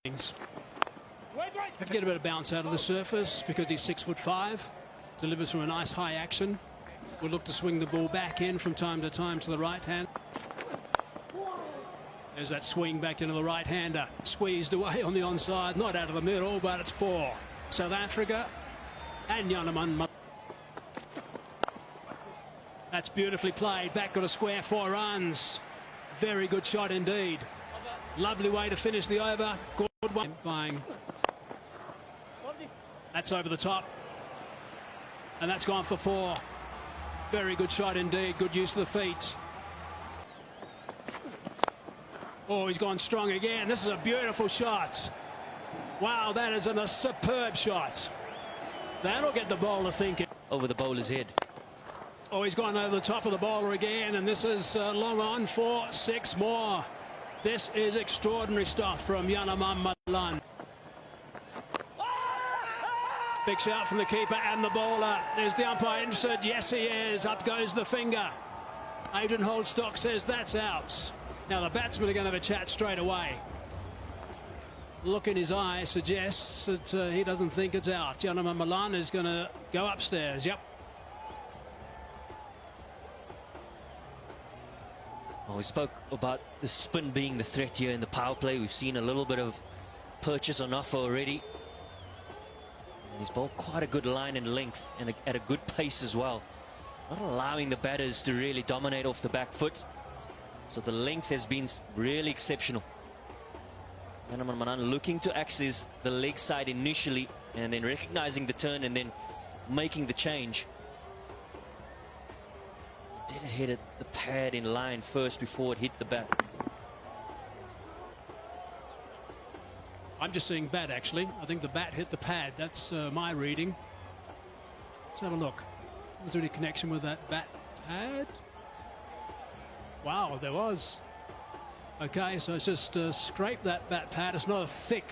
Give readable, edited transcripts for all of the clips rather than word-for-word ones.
things. Have to get a bit of bounce out of the surface because he's 6'5", delivers from a nice high action. We'll look to swing the ball back in from time to time to the right hand. There's that swing back into the right hander, squeezed away on the onside, not out of the middle, but it's for South Africa and Yanaman. That's beautifully played, back got a square, 4 runs. Very good shot indeed. Lovely way to finish the over. Good one. Playing. That's over the top. And that's gone for 4. Very good shot indeed. Good use of the feet. Oh, he's gone strong again. This is a beautiful shot. Wow, that is a superb shot. That'll get the bowler thinking. Over the bowler's head. Oh, he's gone over the top of the bowler again, and this is long on for 6 more. This is extraordinary stuff from Yanaman Malan. Big shout from the keeper and the bowler. There's the umpire interested. Yes, he is. Up goes the finger. Adrian Holdstock says that's out. Now the batsmen are going to have a chat straight away. Look in his eye suggests that he doesn't think it's out. Yanaman Malan is going to go upstairs. Yep. Well, we spoke about the spin being the threat here in the power play. We've seen a little bit of purchase on offer already. And he's bowled quite a good line and length and at a good pace as well. Not allowing the batters to really dominate off the back foot. So the length has been really exceptional. Yanaman Malan looking to access the leg side initially and then recognizing the turn and then making the change. Did hit the pad in line first before it hit the bat. I'm just seeing bat actually. I think the bat hit the pad. That's my reading. Let's have a look. Was there any connection with that bat pad? Wow, there was. Okay, so it's just scrape that bat pad. It's not a thick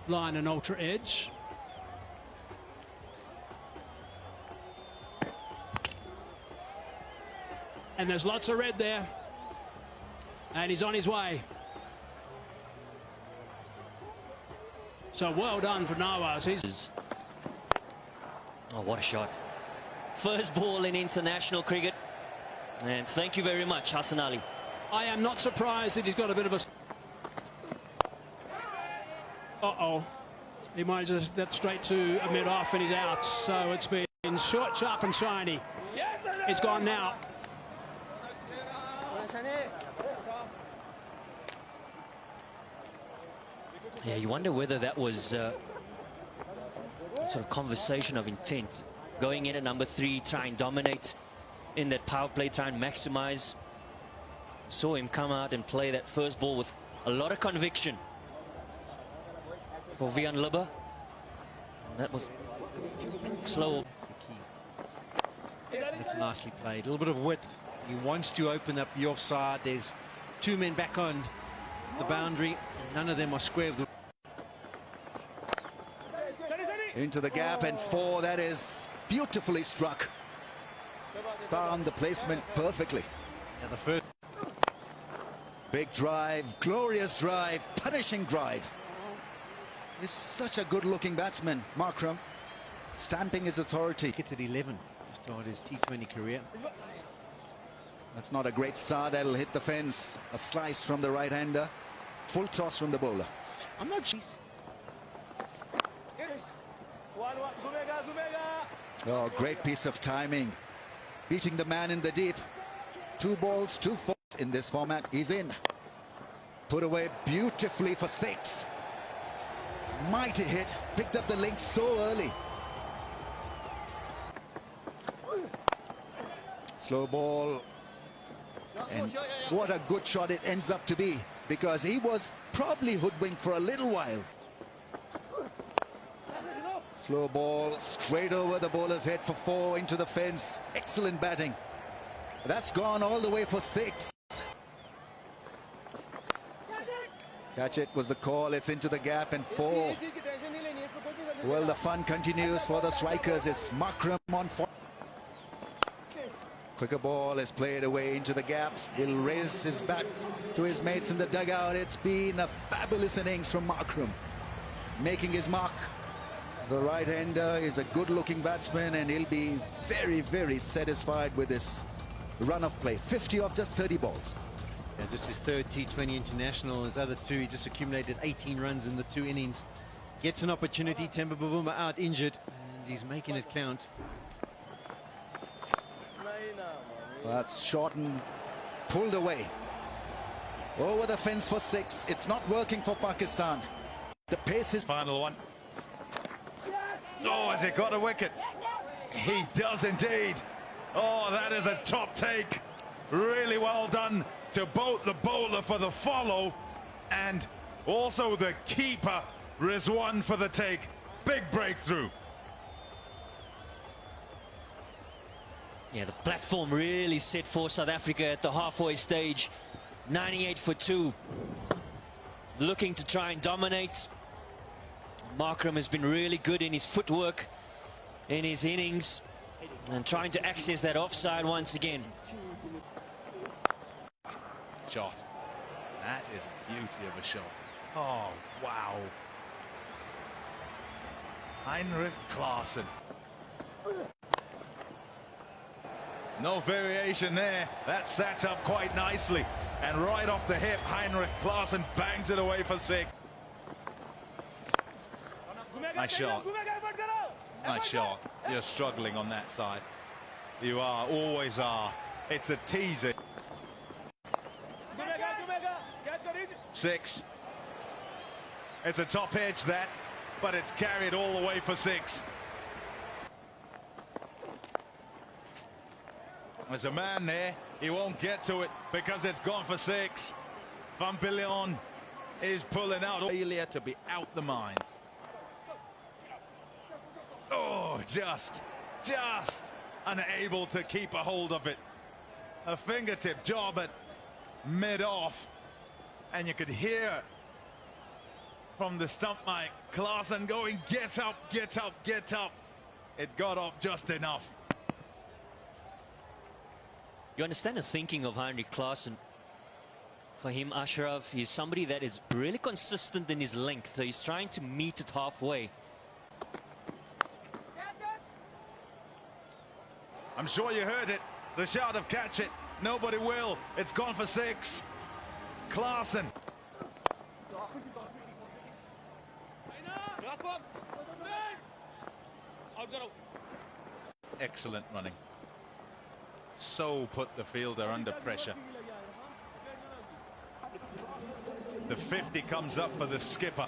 line and ultra edge. And there's lots of red there. And he's on his way. So well done for Nawaz. Oh, what a shot. First ball in international cricket. And thank you very much, Hassan Ali. I am not surprised that he's got a bit of a... Uh-oh. He might just that straight to a mid-off and he's out. So it's been short, sharp and shiny. It's gone now. Yeah, you wonder whether that was sort of conversation of intent. Going in at number 3, try and dominate in that power play, try and maximize. Saw him come out and play that first ball with a lot of conviction for Vian Libba. That was slow. That's nicely played. A little bit of width. He wants to open up the offside. There's 2 men back on the boundary. None of them are square. Into the gap and 4. That is beautifully struck. Found the placement perfectly. Yeah, the first. Big drive, glorious drive, punishing drive. He's such a good-looking batsman, Markram, stamping his authority. Hit at 11 to start his T20 career. That's not a great start. That'll hit the fence. A slice from the right-hander. Full toss from the bowler. I'm not sure. Oh, great piece of timing. Beating the man in the deep. 2 balls, 2 fours in this format. He's in. Put away beautifully for 6. Mighty hit. Picked up the link so early. Slow ball. And what a good shot it ends up to be, because he was probably hoodwinked for a little while. Slow ball straight over the bowler's head for 4 into the fence. Excellent batting. That's gone all the way for 6. Catch it was the call. It's into the gap and 4. Well, the fun continues for the strikers. It's Markram on 4. Quicker ball is played away into the gap. He'll raise his bat to his mates in the dugout. It's been a fabulous innings from Markram, making his mark. The right-hander is a good-looking batsman, and he'll be very, very satisfied with this run of play. 50 off just 30 balls. Yeah, just his third T20 international. His other two, he just accumulated 18 runs in the 2 innings. Gets an opportunity. Temba Bavuma out injured, and he's making it count. That's short and pulled away. Over the fence for 6. It's not working for Pakistan. The pace is... Final one. Oh, has he got a wicket? He does indeed. Oh, that is a top take. Really well done to both the bowler for the follow and also the keeper, Rizwan, for the take. Big breakthrough. Yeah, the platform really set for South Africa at the halfway stage. 98 for 2. Looking to try and dominate. Markram has been really good in his footwork in his innings and trying to access that offside once again. Shot. That is a beauty of a shot. Oh, wow. Heinrich Klaasen. No variation there. That sat up quite nicely. And right off the hip, Heinrich Klaasen bangs it away for 6. Nice shot. Nice shot. You're struggling on that side. You are, always are. It's a teaser. 6. It's a top edge, that, but it's carried all the way for 6. There's a man there. He won't get to it because it's gone for 6. Van Billion is pulling out. Failure to be out the mines. Oh, just unable to keep a hold of it. A fingertip job at mid-off. And you could hear from the stump mic, Klaasen going, get up, get up, get up. It got up just enough. You understand the thinking of Heinrich Klaasen. For him, Ashraf, he's somebody that is really consistent in his length. So he's trying to meet it halfway. I'm sure you heard it. The shout of catch it. Nobody will. It's gone for 6. Klaasen. Excellent running. So put the fielder under pressure. The 50 comes up for the skipper.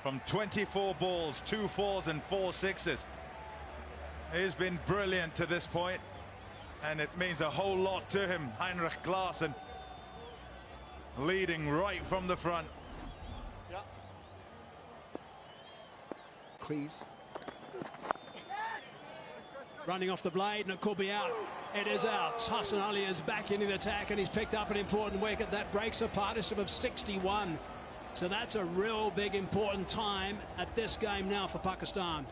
From 24 balls, 2 4s and 4 6s. He's been brilliant to this point, and it means a whole lot to him. Heinrich Klaasen leading right from the front. Crease. Running off the blade, and it could be out. It is out. Hassan Ali is back in the attack, and he's picked up an important wicket. That breaks a partnership of 61. So that's a real big important time at this game now for Pakistan.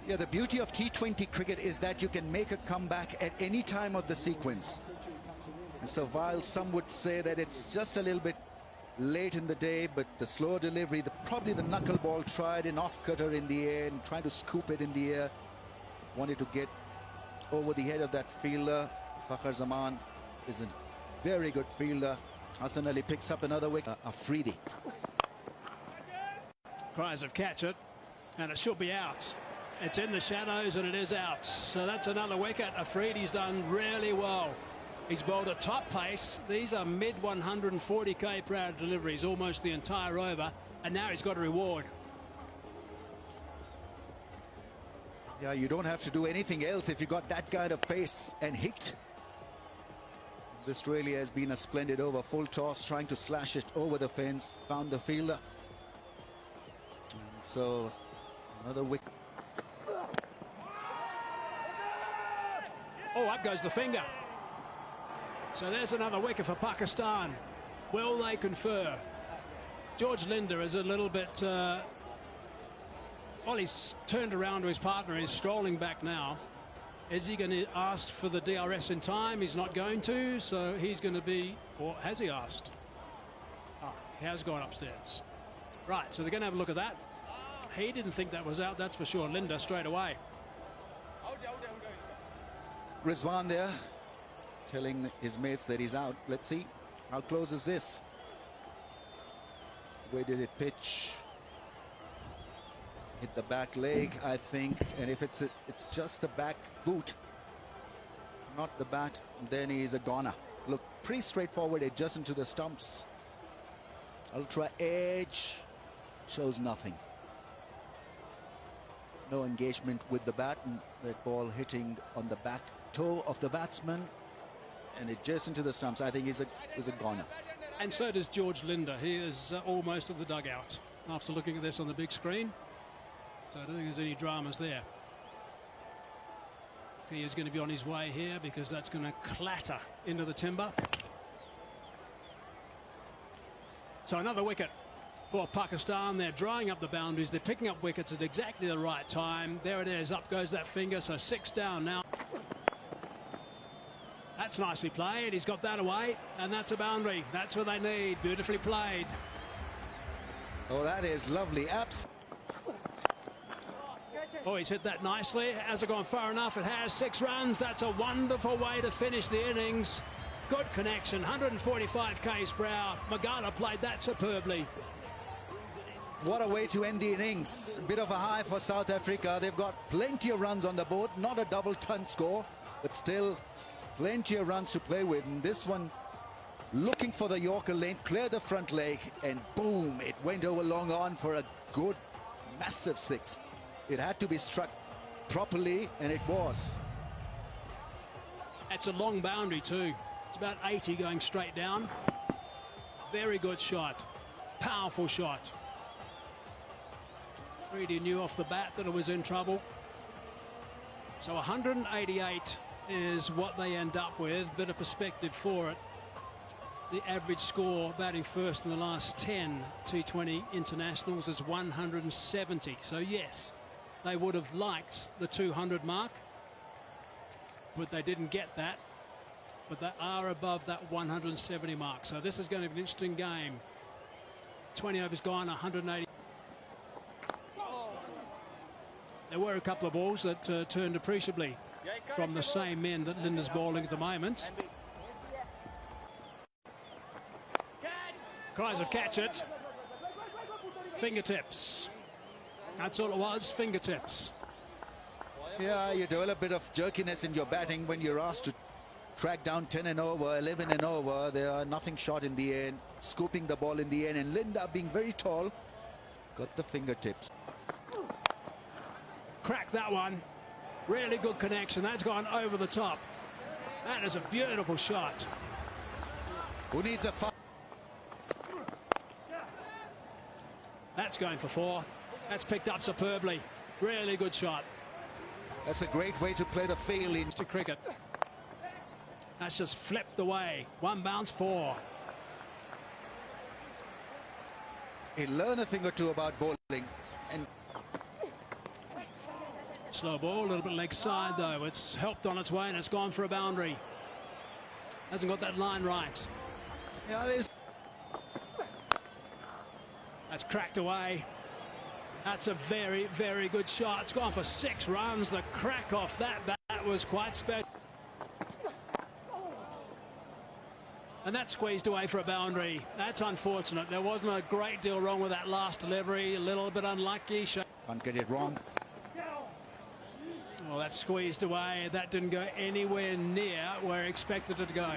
Yeah, the beauty of T20 cricket is that you can make a comeback at any time of the sequence. And so while some would say that it's just a little bit late in the day, but the slow delivery, probably the knuckleball tried an off-cutter in the air and trying to scoop it in the air, wanted to get over the head of that fielder. Fakhar Zaman is a very good fielder. Hassan Ali picks up another wicket. Afridi. Cries of catch it, and it should be out. It's in the shadows, and it is out. So that's another wicket. Afridi's done really well. He's bowled at top pace. These are mid 140k per hour deliveries, almost the entire over, and now he's got a reward. Yeah, you don't have to do anything else if you got that kind of pace and hit. This really has been a splendid over. Full toss, trying to slash it over the fence, found the fielder. And so another wicket. Oh, up goes the finger. So there's another wicket for Pakistan. Will they confer? George Linder is a little bit... well, he's turned around to his partner. He's strolling back now. Is he going to ask for the DRS in time? He's not going to, so he's going to be, or has he asked? Oh, he has gone upstairs. Right, so they're going to have a look at that. He didn't think that was out, that's for sure. Linda straight away. Rizwan there telling his mates that he's out. Let's see, how close is this? Where did it pitch? Hit the back leg, I think, and if it's just the back boot, not the bat, then he's a goner. Look, pretty straightforward, adjacent to the stumps. Ultra edge shows nothing. No engagement with the bat, and that ball hitting on the back toe of the batsman and adjacent to the stumps. I think he's a goner. And so does George Linder. He is almost at the dugout after looking at this on the big screen. So I don't think there's any dramas there. He is going to be on his way here because that's going to clatter into the timber. So another wicket for Pakistan. They're drying up the boundaries. They're picking up wickets at exactly the right time. There it is. Up goes that finger. So 6 down now. That's nicely played. He's got that away. And that's a boundary. That's what they need. Beautifully played. Oh, that is lovely. Oh, he's hit that nicely. Has it gone far enough? It has. 6 runs. That's a wonderful way to finish the innings. Good connection. 145 k's per hour. Magala played that superbly. What a way to end the innings. Bit of a high for South Africa. They've got plenty of runs on the board. Not a double ton score, but still plenty of runs to play with. And this one looking for the Yorker length, clear the front leg, and boom, it went over long on for a good, massive 6. It had to be struck properly, and it was. It's a long boundary too. It's about 80 going straight down. Very good shot. Powerful shot. Freedy knew off the bat that it was in trouble. So 188 is what they end up with. Bit of perspective for it. The average score batting first in the last 10 T20 internationals is 170. So yes, they would have liked the 200 mark, but they didn't get that. But they are above that 170 mark. So this is going to be an interesting game. 20 overs gone, 180. There were a couple of balls that turned appreciably from the same men that Linda's bowling at the moment. Cries of catch it. Fingertips. That's all it was, fingertips. Yeah, you develop a bit of jerkiness in your batting when you're asked to track down 10 and over, 11 and over. There are nothing short in the end, scooping the ball in the end, and Linda, being very tall, got the fingertips. Crack that one. Really good connection. That's gone over the top. That is a beautiful shot. Who needs a foul? That's going for 4. That's picked up superbly. Really good shot. That's a great way to play the field in To cricket. That's just flipped away. 1 bounce, 4. He'll learn a thing or two about bowling. And Slow ball, a little bit leg side though. It's helped on its way and it's gone for a boundary. Hasn't got that line right. yeah, there's That's cracked away. That's a very, very good shot. It's gone for 6 runs. The crack off that bat was quite special. And that squeezed away for a boundary. That's unfortunate. There wasn't a great deal wrong with that last delivery. A little bit unlucky. can't get it wrong. Well, that squeezed away. That didn't go anywhere near where I expected it to go.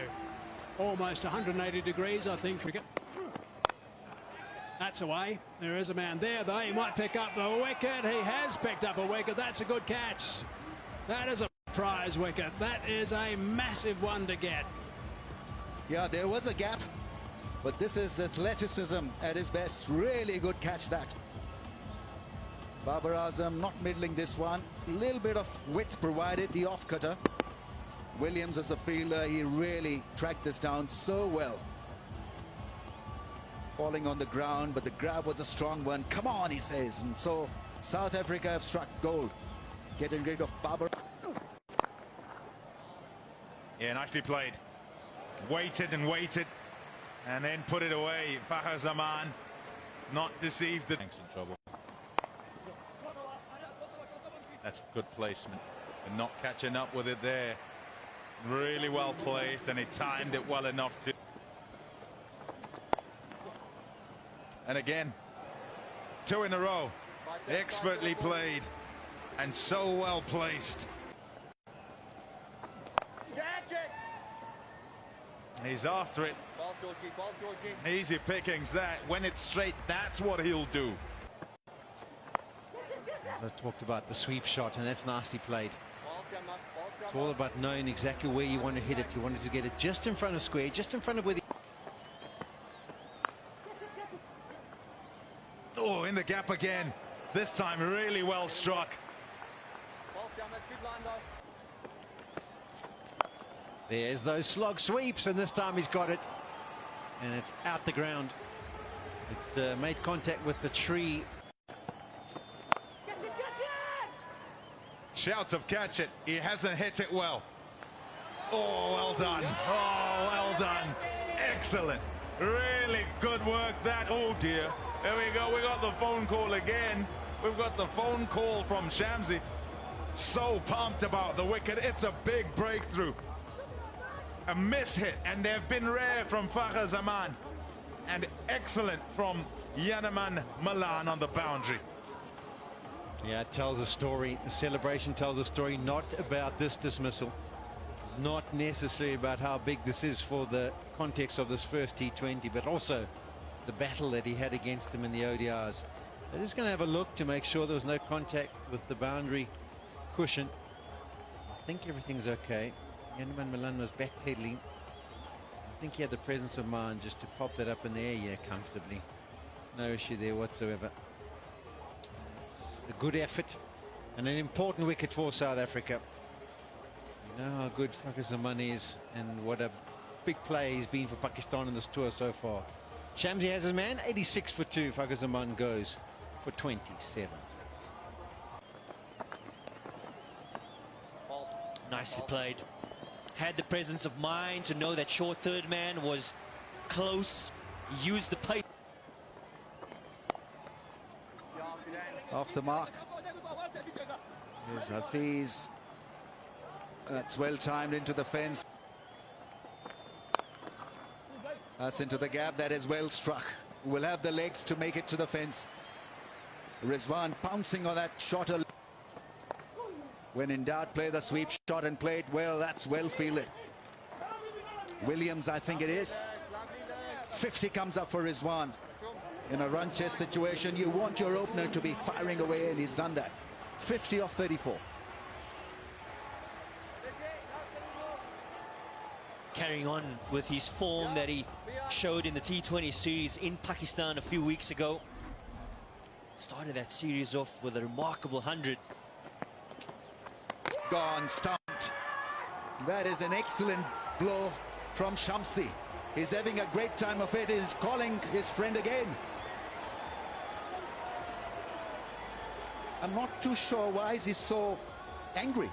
Almost 180 degrees, I think. That's away. There is a man there, though. He might pick up the wicket. He has picked up a wicket. That's a good catch. That is a prize wicket. That is a massive one to get. Yeah, there was a gap, but this is athleticism at his best. Really good catch, that. Babar Azam not middling this one. A little bit of width provided, the off-cutter. Williams as a fielder, he really tracked this down so well. Falling on the ground, but the grab was a strong one. Come on, he says. And so South Africa have struck gold, getting rid of Babar. Yeah, nicely played. Waited and waited, and then put it away. Fakhar Zaman not deceived. Thanks in trouble. That's good placement, and not catching up with it there. Really well placed, and he timed it well enough to. And again, 2 in a row. Expertly played, and so well placed. He's after it. Easy pickings that. When it's straight, that's what he'll do. As I talked about the sweep shot, and that's nicely played. It's all about knowing exactly where you want to hit it. You wanted to get it just in front of square, just in front of where the... Oh, in the gap again. This time really well struck. There's those slog sweeps, and this time he's got it. And it's out the ground. It's made contact with the tree. Shouts of catch it. He hasn't hit it well. Oh, well done. Oh, well done. Excellent. Really good work that. Oh, dear. There we go. We got the phone call again. We've got the phone call from Shamsi. So pumped about the wicket. It's a big breakthrough. A miss-hit, and they've been rare from Fakhar Zaman. And excellent from Yanaman Malan on the boundary. Yeah, it tells a story. The celebration tells a story not about this dismissal, not necessarily about how big this is for the context of this first T20, but also the battle that he had against him in the ODIs. They're just going to have a look to make sure there was no contact with the boundary cushion. I think everything's okay. Yanaman Malan was backpedaling. I think he had the presence of mind just to pop that up in the air, yeah, comfortably. No issue there whatsoever. A good effort and an important wicket for South Africa. You know how good Fakhar Zaman is and what a big play he's been for Pakistan in this tour so far. Shamsi has his man, 86 for 2. Fakhar Zaman goes for 27. Nicely played. Had the presence of mind to know that short third man was close. Used the pace. Off the mark. Here's Hafiz. That's well timed into the fence. That's into the gap. That is well struck. Will have the legs to make it to the fence. Rizwan pouncing on that shot. When in doubt, play the sweep shot, and play it well. That's well fielded. Williams, I think it is. 50 comes up for Rizwan. In a run chase situation, you want your opener to be firing away, and he's done that. 50 off 34. Carrying on with his form that he showed in the T20 series in Pakistan a few weeks ago. Started that series off with a remarkable 100. Gone, stumped. That is an excellent blow from Shamsi. He's having a great time of it. He's calling his friend again. I'm not too sure why he's so angry.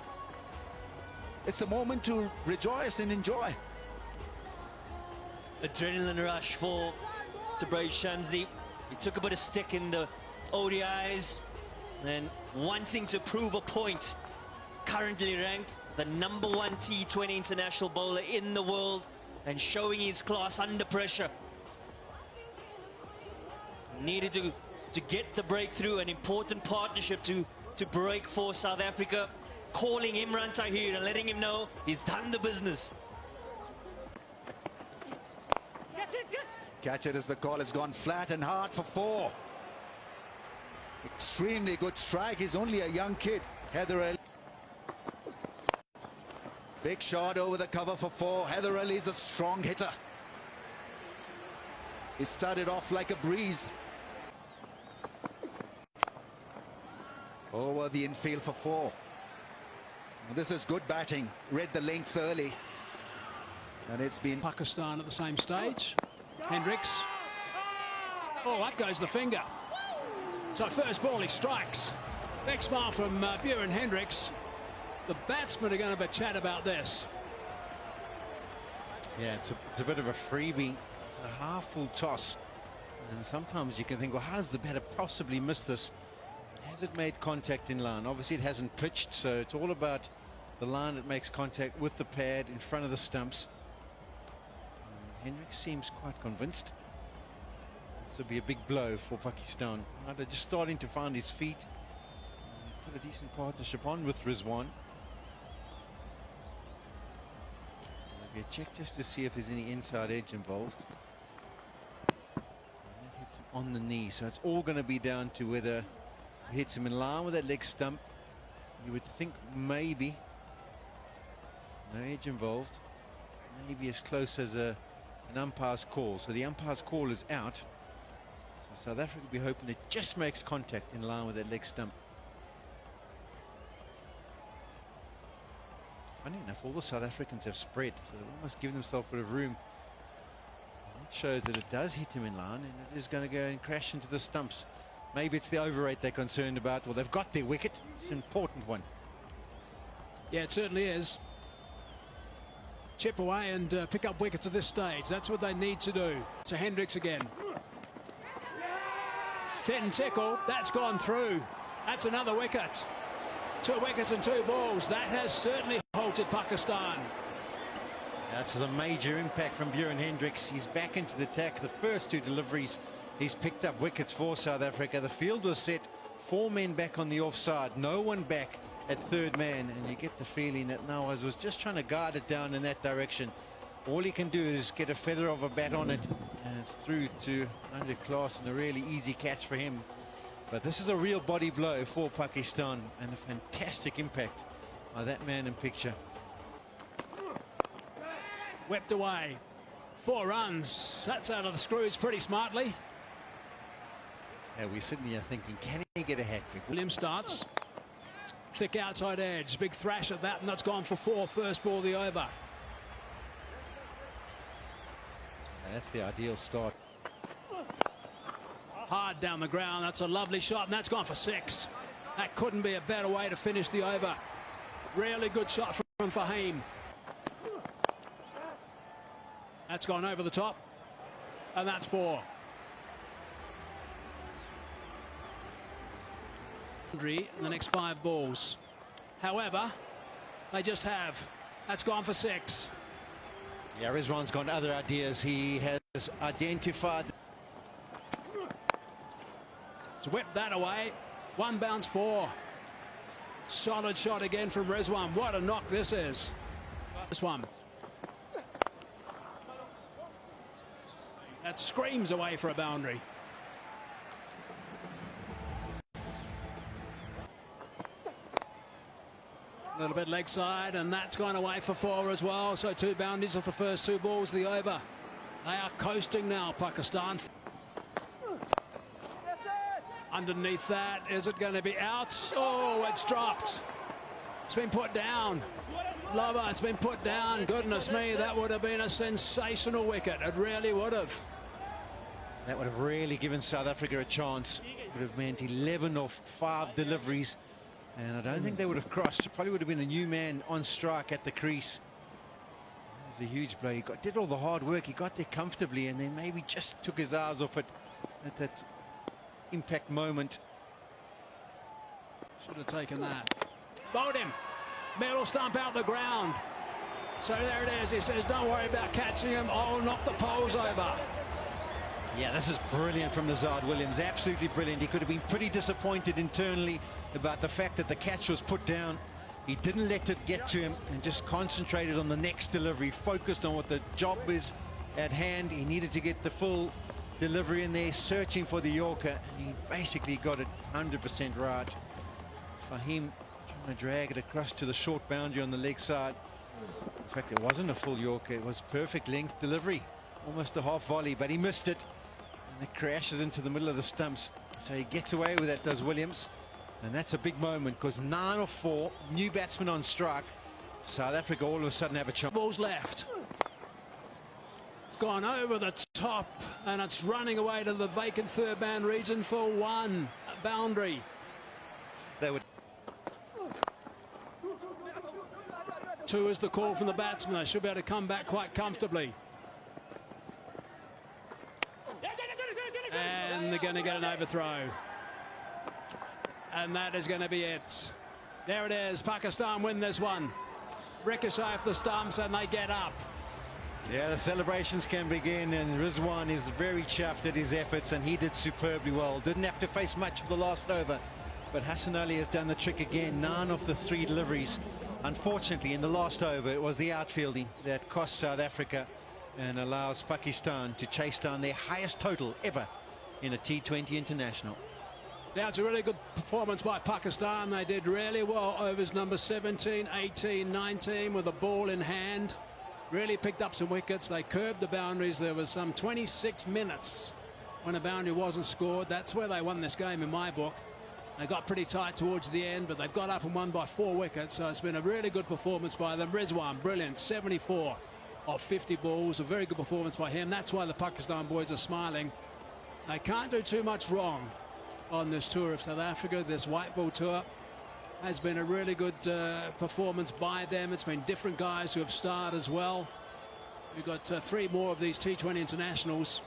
It's a moment to rejoice and enjoy. Adrenaline rush for Tabraiz Shamsi. He took a bit of stick in the ODIs and wanting to prove a point. Currently ranked the #1 T20 international bowler in the world and showing his class under pressure. Needed to get the breakthrough, an important partnership to break for South Africa. Calling Imran Tahir and letting him know he's done the business. Catch it as the call has gone flat and hard for 4. Extremely good strike. He's only a young kid. Heather Ali. Big shot over the cover for 4. Heather Ali is a strong hitter. He started off like a breeze. Over the infield for 4. This is good batting. Read the length early. And it's been... Pakistan at the same stage. Hendricks. Oh, up goes the finger. So first ball he strikes. Big smile from Buren Hendricks. The batsmen are going to have a chat about this. Yeah, it's a bit of a freebie. It's a half full toss. And sometimes you can think, well, how does the batter possibly miss this? Has it made contact in line? Obviously, it hasn't pitched, so it's all about the line that makes contact with the pad in front of the stumps. Hendricks seems quite convinced. This will be a big blow for Pakistan. Now they're just starting to find his feet. Put a decent partnership on with Rizwan. So maybe a check just to see if there's any inside edge involved. And that hits him on the knee, so it's all going to be down to whether it hits him in line with that leg stump. You would think maybe. No edge involved. Maybe as close as an umpire's call. So the umpire's call is out. So South Africa will be hoping it just makes contact in line with that leg stump. Funny enough, all the South Africans have spread, so they've almost given themselves a bit of room. And it shows that it does hit him in line, and it is going to go and crash into the stumps. Maybe it's the over rate they're concerned about. Well, they've got their wicket. It's an important one. Yeah, it certainly is. Chip away and pick up wickets at this stage. That's what they need to do. So Hendricks again. Thin tickle. That's gone through. That's another wicket. 2 wickets and 2 balls. That has certainly halted Pakistan. This is a major impact from Buren Hendricks. He's back into the attack. The first 2 deliveries, he's picked up wickets for South Africa. The field was set. 4 men back on the offside. No one back at third man, and you get the feeling that Nawaz was just trying to guide it down in that direction. All he can do is get a feather of a bat on it, and it's through to under class, and a really easy catch for him. But this is a real body blow for Pakistan, and a fantastic impact by that man in picture. Whipped away. 4 runs. That's out of the screws pretty smartly. Yeah, we're sitting here thinking, can he get a hat trick? Williams starts. Thick outside edge. Big thrash at that, and that's gone for 4. First ball, the over. That's the ideal start. Hard down the ground. That's a lovely shot, and that's gone for 6. That couldn't be a better way to finish the over. Really good shot from Fahim. That's gone over the top, and that's 4. In the next 5 balls. However, they just have. That's gone for 6. Yeah, Rizwan's got other ideas. He has identified. Let's whip that away. 1 bounce 4. Solid shot again from Rizwan. What a knock this is. This one. That screams away for a boundary. A little bit leg side, and that's gone away for 4 as well. So 2 boundaries off the first 2 balls, the over. They are coasting now, Pakistan. Underneath that, is it going to be out? Oh, it's dropped. It's been put down. Lover, it's been put down. Goodness me, that would have been a sensational wicket. It really would have. That would have really given South Africa a chance. It would have meant 11 off 5 deliveries. And I don't think they would have crossed. It probably would have been a new man on strike at the crease. It was a huge blow. He did all the hard work. He got there comfortably, and then maybe just took his eyes off it at that impact moment. Should have taken that. Bowled him. Middle stump out the ground. So there it is. He says, don't worry about catching him. I'll knock the poles over. Yeah, this is brilliant from Nazard Williams. Absolutely brilliant. He could have been pretty disappointed internally about the fact that the catch was put down. He didn't let it get to him and just concentrated on the next delivery, focused on what the job is at hand. He needed to get the full delivery in there, searching for the Yorker, and he basically got it 100% right. Fahim trying to drag it across to the short boundary on the leg side. In fact, it wasn't a full Yorker. It was perfect length delivery, almost a half volley, but he missed it. And it crashes into the middle of the stumps. So he gets away with that, does Williams. And that's a big moment, because 9 of 4, new batsman on strike. South Africa all of a sudden have a chance. Balls left. It's gone over the top, and it's running away to the vacant third man region for 1 boundary. They would. 2 is the call from the batsman. They should be able to come back quite comfortably. And they're going to get an overthrow. And that is going to be it. There it is. Pakistan win this one. Ricochet off the stumps and they get up. Yeah, the celebrations can begin, and Rizwan is very chuffed at his efforts, and he did superbly well. Didn't have to face much of the last over, but Hassan Ali has done the trick again. 9 of the 3 deliveries. Unfortunately, in the last over, it was the outfielding that cost South Africa and allows Pakistan to chase down their highest total ever in a T20 international. Now, it's a really good performance by Pakistan. They did really well. Overs number 17, 18, 19 with the ball in hand. Really picked up some wickets. They curbed the boundaries. There was some 26 minutes when a boundary wasn't scored. That's where they won this game in my book. They got pretty tight towards the end, but they've got up and won by 4 wickets. So it's been a really good performance by them. Rizwan, brilliant, 74 of 50 balls. A very good performance by him. That's why the Pakistan boys are smiling. They can't do too much wrong on this tour of South Africa. This white ball tour has been a really good performance by them. It's been different guys who have starred as well. We've got 3 more of these T20 internationals.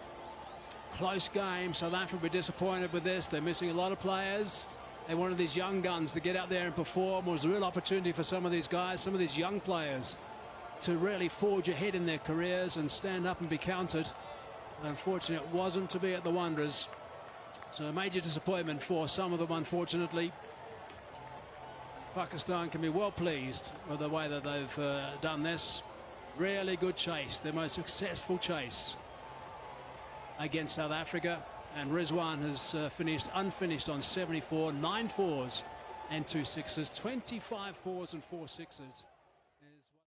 Close game. South Africa will be disappointed with this. They're missing a lot of players. They wanted these young guns to get out there and perform. It was a real opportunity for some of these guys, some of these young players, to really forge ahead in their careers and stand up and be counted. Unfortunately, it wasn't to be at the Wanderers. So a major disappointment for some of them, unfortunately. Pakistan can be well pleased with the way that they've done this. Really good chase, their most successful chase against South Africa. And Rizwan has finished unfinished on 74, 9 fours and 2 sixes, 25 fours and 4 sixes.